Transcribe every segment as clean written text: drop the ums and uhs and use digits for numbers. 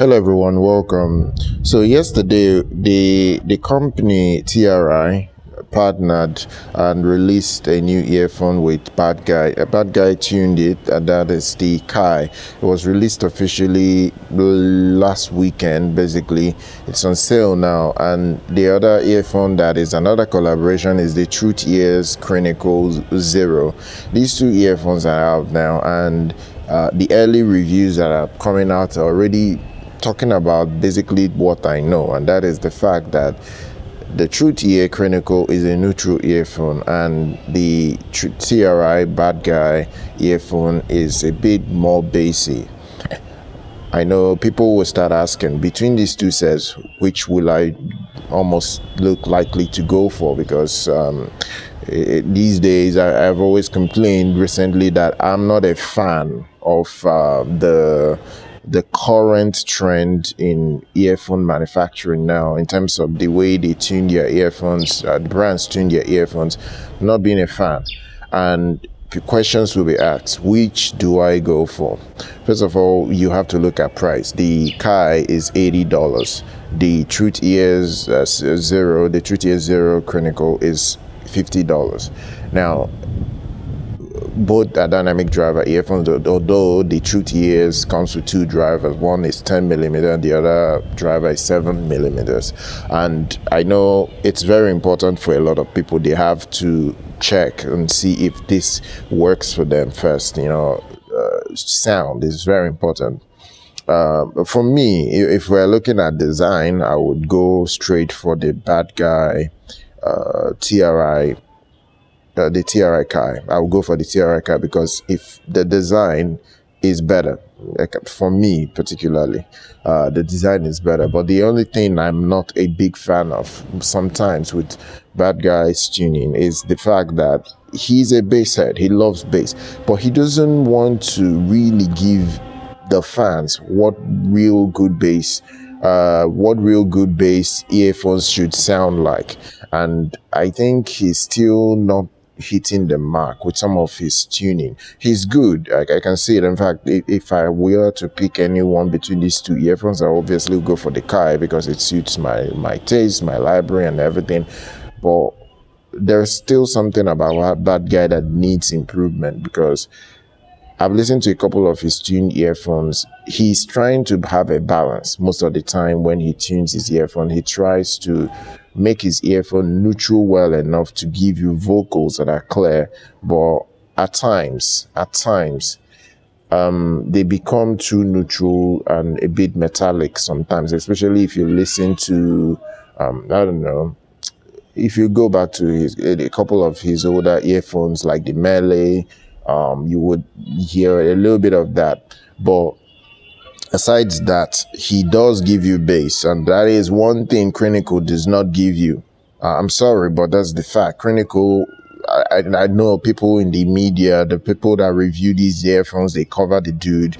Hello everyone, welcome. So yesterday the company TRI partnered and released a new earphone with Bad Guy. A Bad Guy tuned it, and that is the Kai. It was released officially last weekend. Basically, it's on sale now. And the other earphone that is another collaboration is the TRUTHEAR Crinacle ZERO. These two earphones are out now, and the early reviews that are coming out are already talking about basically what I know, and that is the fact that the TRUTHEAR Crinacle is a neutral earphone, and the TRI Bad Guy earphone is a bit more bassy. I know people will start asking, between these two sets, which will I almost look likely to go for? Because these days I've always complained recently that I'm not a fan of the current trend in earphone manufacturing now, in terms of the way they tune their earphones, the brands tune their earphones. Not being a fan, and questions will be asked, which do I go for? First of all, you have to look at price. The Kai is $80. The TRUTHEAR Zero, the TRUTHEAR Zero Crinacle is $50. Now, both are dynamic driver earphones, although the TRUTHEAR comes with two drivers. One is 10mm and the other driver is 7mm. And I know it's very important for a lot of people. They have to check and see if this works for them first. Sound is very important. For me, if we're looking at design, I would go straight for the Bad Guy TRI. The TRI Kai. I will go for the TRI Kai because if the design is better, like for me particularly, the design is better. But the only thing I'm not a big fan of sometimes with Bad Guy's tuning is the fact that he's a bass head. He loves bass, but he doesn't want to really give the fans what real good bass earphones should sound like. And I think he's still not hitting the mark with some of his tuning. He's good, I can see it. In fact, if I were to pick anyone between these two earphones, I obviously go for the Kai because it suits my taste, my library and everything. But there's still something about Bad Guy that needs improvement, because I've listened to a couple of his tuned earphones. He's trying to have a balance. Most of the time when he tunes his earphone, he tries to make his earphone neutral well enough to give you vocals that are clear, but at times they become too neutral and a bit metallic sometimes, especially if you listen to I don't know, if you go back to a couple of his older earphones like the Melee, you would hear a little bit of that. But besides that, he does give you bass, and that is one thing Crinacle does not give you. I'm sorry, but that's the fact. Crinacle, I know people in the media, the people that review these earphones, they cover the dude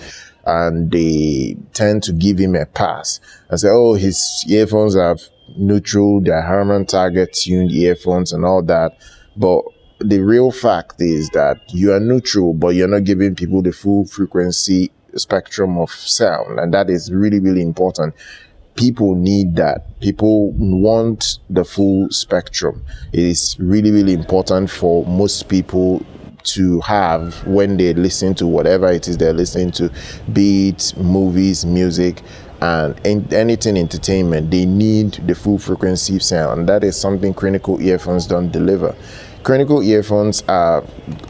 and they tend to give him a pass and say, oh, his earphones are neutral, they're Harman Target tuned earphones and all that. But the real fact is that you are neutral, but you're not giving people the full frequency spectrum of sound, and that is really, really important. People need that. People want the full spectrum. It is really, really important for most people to have when they listen to whatever it is they're listening to, be it movies, music, and anything entertainment. They need the full frequency sound. That is something Crinacle earphones don't deliver. Crinacle earphones are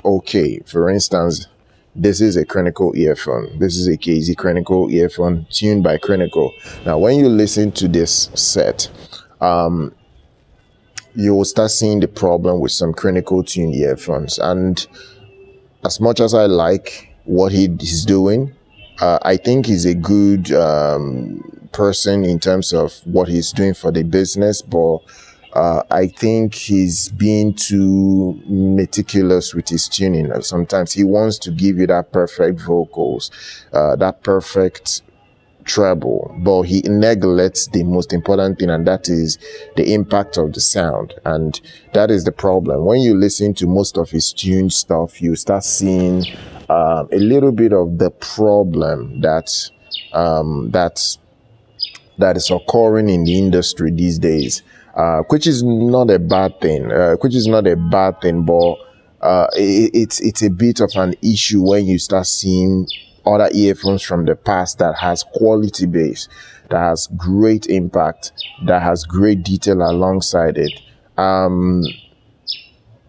okay. For instance, this is a Crinacle earphone. This is a KZ Crinacle earphone tuned by Crinacle. Now, when you listen to this set, you will start seeing the problem with some Crinacle tuned earphones. And as much as I like what he's doing, I think he's a good person in terms of what he's doing for the business, but I think he's being too meticulous with his tuning. Sometimes he wants to give you that perfect vocals, that perfect treble, but he neglects the most important thing, and that is the impact of the sound. And that is the problem. When you listen to most of his tuned stuff, you start seeing a little bit of the problem that that is occurring in the industry these days, which is not a bad thing. But it's a bit of an issue when you start seeing other earphones from the past that has quality bass, that has great impact, that has great detail alongside it.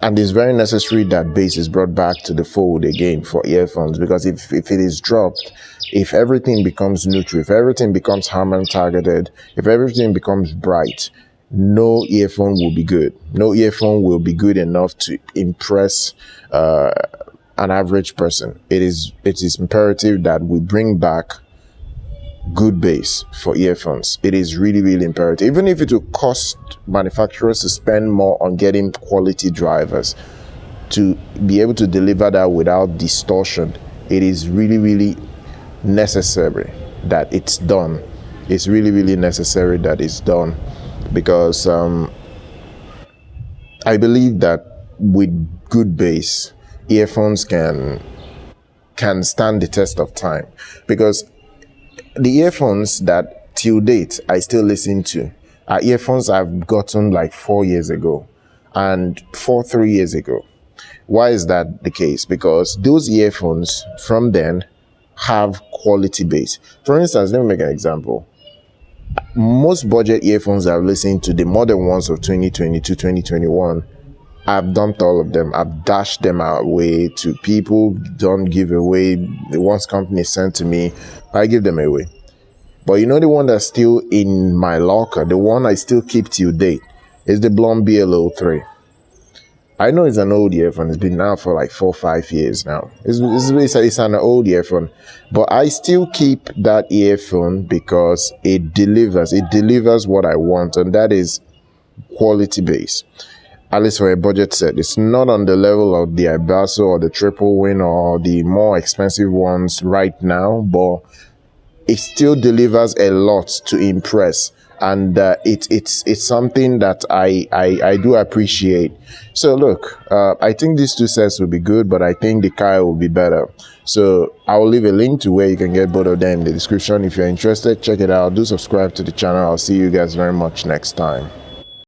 And it's very necessary that bass is brought back to the fold again for earphones, because if it is dropped, if everything becomes neutral, if everything becomes Harman targeted, if everything becomes bright, no earphone will be good. No earphone will be good enough to impress an average person. It is imperative that we bring back good bass for earphones. It is really, really imperative. Even if it will cost manufacturers to spend more on getting quality drivers to be able to deliver that without distortion, it is really, really necessary that it's done. It's really, really necessary that it's done, because I believe that with good bass, earphones can stand the test of time. Because the earphones that till date I still listen to are earphones I've gotten like 4 years ago and 3 years ago. Why is that the case? Because those earphones from then have quality bass. For instance, let me make an example. Most budget earphones I've listened to, the modern ones of 2022, 2021, I've dumped all of them. I've dashed them away to people. Don't give away. The ones company sent to me, I give them away. But you know, the one that's still in my locker, the one I still keep till date, is the Blum BL03. I know it's an old earphone. It's been out for like 4 or 5 years now. It's an old earphone, but I still keep that earphone because it delivers. It delivers what I want, and that is quality bass. At least for a budget set. It's not on the level of the IBasso or the Tripowin or the more expensive ones right now, but it still delivers a lot to impress, and it's something that I do appreciate. So look, I think these two sets will be good, but I think the Kai will be better. So I will leave a link to where you can get both of them in the description. If you're interested, check it out. Do subscribe to the channel. I'll see you guys very much next time.